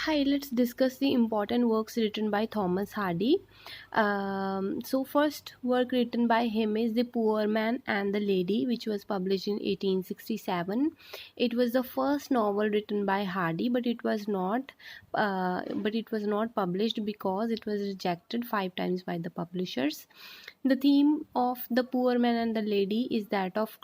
Hi, let's discuss the important works written by Thomas Hardy. So, first work written by him is The Poor Man and the Lady, which was published in 1867. It was the first novel written by Hardy, but it was not published because it was rejected 5 times by the publishers. The theme of The Poor Man and the Lady is that of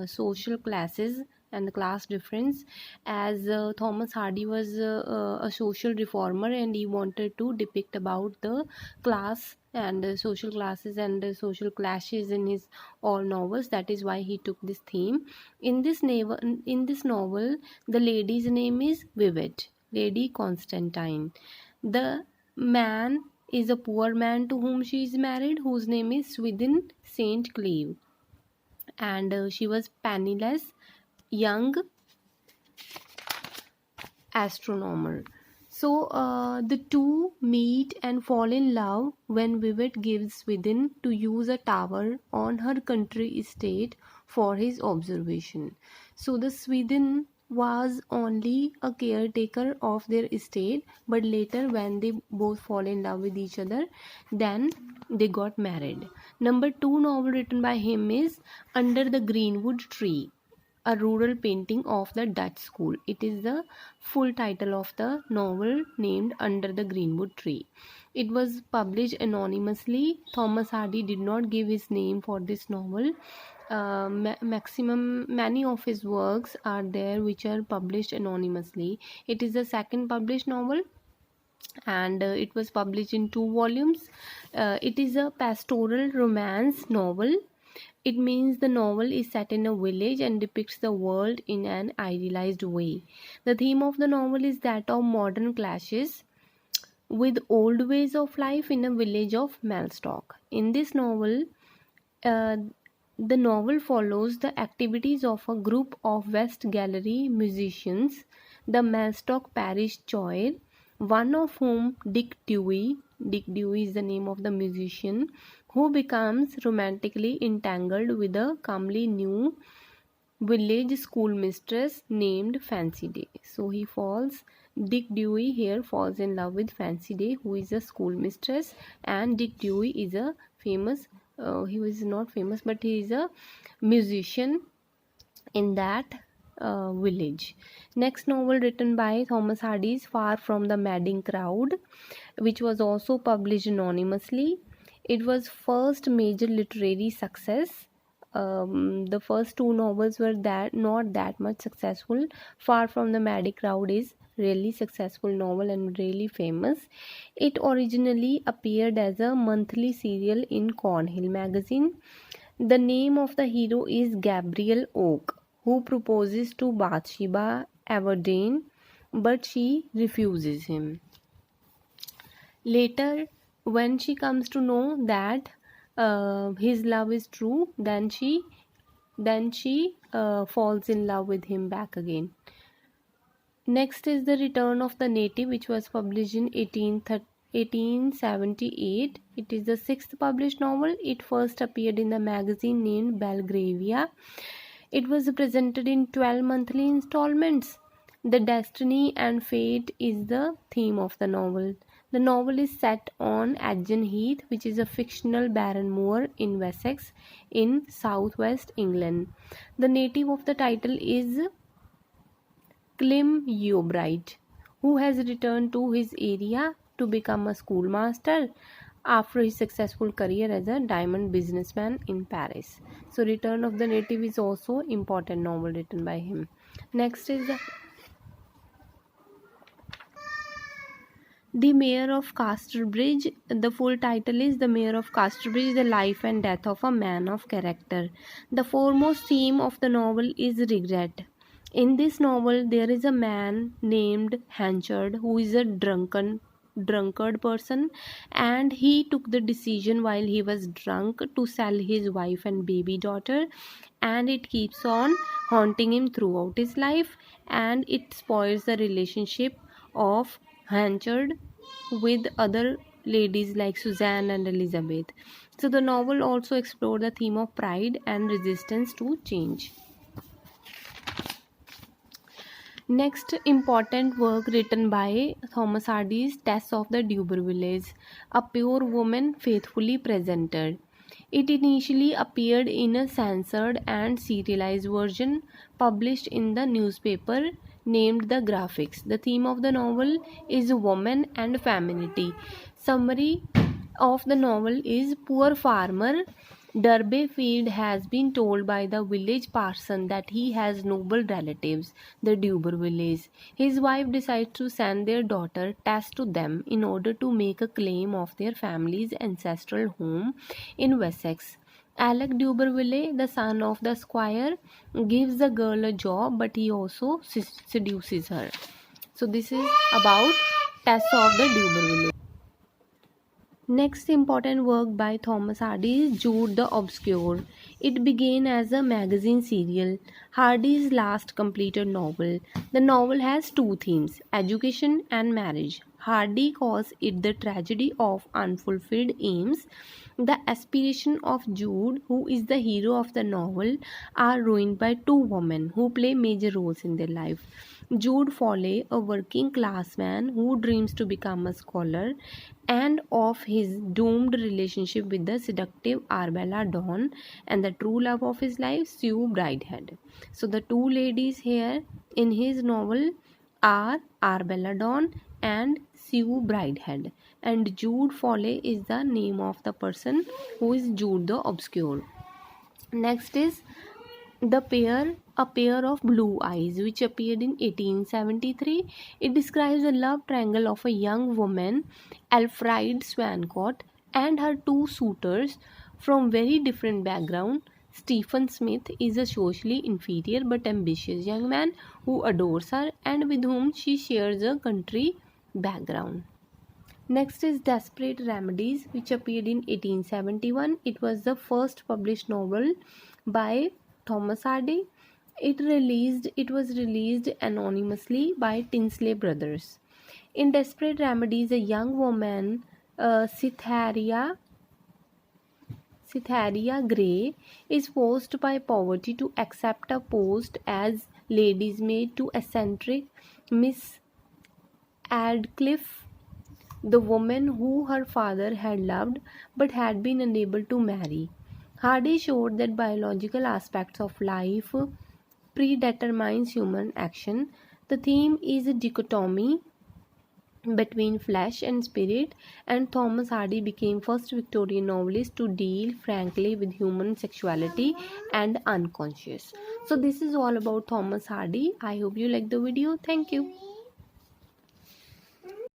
social classes and the class difference, as Thomas Hardy was a social reformer and he wanted to depict about the class and social classes and social clashes in his all novels. That is why he took this theme. In this novel, the lady's name is Vivid, Lady Constantine. The man is a poor man to whom she is married, whose name is Swithin St. Cleeve, and she was penniless, young astronomer. So the two meet and fall in love when Vivid gives Swithin to use a tower on her country estate for his observation. So the Swithin was only a caretaker of their estate, but later when they both fall in love with each other, then they got married. Number two novel written by him is Under the Greenwood Tree, a rural painting of the Dutch school. It is the full title of the novel, named Under the Greenwood Tree. It was published anonymously. Thomas Hardy did not give his name for this novel. Many of his works are there which are published anonymously. It is the second published novel, and it was published in 2 volumes. It is a pastoral romance novel. It means the novel is set in a village and depicts the world in an idealized way. The theme of the novel is that of modern clashes with old ways of life in a village of Mellstock. In this novel, uh, the novel follows the activities of a group of West Gallery musicians, the Mellstock Parish Choir, one of whom, Dick Dewey is the name of the musician, who becomes romantically entangled with a comely new village schoolmistress named Fancy Day. So Dick Dewey here falls in love with Fancy Day, who is a schoolmistress, and Dick Dewey is a famous, he was not famous, but he is a musician in that village. Next novel written by Thomas Hardy is Far from the Madding Crowd, which was also published anonymously. It was first major literary success. The first two novels were that not that much successful. Far from the Madding Crowd is really successful novel and really famous. It originally appeared as a monthly serial in Cornhill magazine. The name of the hero is Gabriel Oak, who proposes to Bathsheba Everdeen, but she refuses him. Later, when she comes to know that his love is true, then she falls in love with him back again. Next is The Return of the Native, which was published in 1878. It is the sixth published novel. It first appeared in the magazine named Belgravia. It was presented in 12 monthly installments. The destiny and fate is the theme of the novel. The novel is set on Adgen Heath, which is a fictional barren moor in Wessex in southwest England. The native of the title is Clym Yeobright, who has returned to his area to become a schoolmaster after his successful career as a diamond businessman in Paris. So, Return of the Native is also important novel written by him. Next is The Mayor of Casterbridge. The full title is The Mayor of Casterbridge, The Life and Death of a Man of Character. The foremost theme of the novel is regret. In this novel, there is a man named Hanchard who is a drunkard person, and he took the decision while he was drunk to sell his wife and baby daughter, and it keeps on haunting him throughout his life, and it spoils the relationship of Hanchard with other ladies like Suzanne and Elizabeth. So the novel also explored the theme of pride and resistance to change. Next important work written by Thomas Hardy is Tess of the D'Urbervilles, a pure woman faithfully presented. It initially appeared in a censored and serialized version published in the newspaper named The Graphics. The theme of the novel is woman and femininity. Summary of the novel is: poor farmer Durbeyfield has been told by the village parson that he has noble relatives, the D'Urbervilles. His wife decides to send their daughter Tess to them in order to make a claim of their family's ancestral home in Wessex. Alec D'Urberville, the son of the squire, gives the girl a job, but he also seduces her. So this is about Tess of the D'Urbervilles. Next important work by Thomas Hardy is Jude the Obscure. It began as a magazine serial, Hardy's last completed novel. The novel has two themes, education and marriage. Hardy calls it the tragedy of unfulfilled aims. The aspiration of Jude, who is the hero of the novel, are ruined by two women who play major roles in their life. Jude Foley, a working class man who dreams to become a scholar, and of his doomed relationship with the seductive Arbella Dawn and the true love of his life, Sue Bridehead. So the two ladies here in his novel are Arbella Dawn and Sue Bridehead, and Jude Foley is the name of the person who is Jude the Obscure. Next is The Pair, A Pair of Blue Eyes, which appeared in 1873. It describes a love triangle of a young woman, Elfride Swancott, and her two suitors from very different background. Stephen Smith is a socially inferior but ambitious young man who adores her and with whom she shares a country background. Next is Desperate Remedies, which appeared in 1871. It was the first published novel by Thomas Hardy. It was released anonymously by Tinsley Brothers. In Desperate Remedies, a young woman, Cytherea Gray, is forced by poverty to accept a post as lady's maid to eccentric Miss Adcliffe, the woman who her father had loved but had been unable to marry. Hardy showed that biological aspects of life predetermines human action. The theme is a dichotomy between flesh and spirit, and Thomas Hardy became first Victorian novelist to deal frankly with human sexuality and unconscious. So this is all about Thomas Hardy. I hope you like the video. Thank you.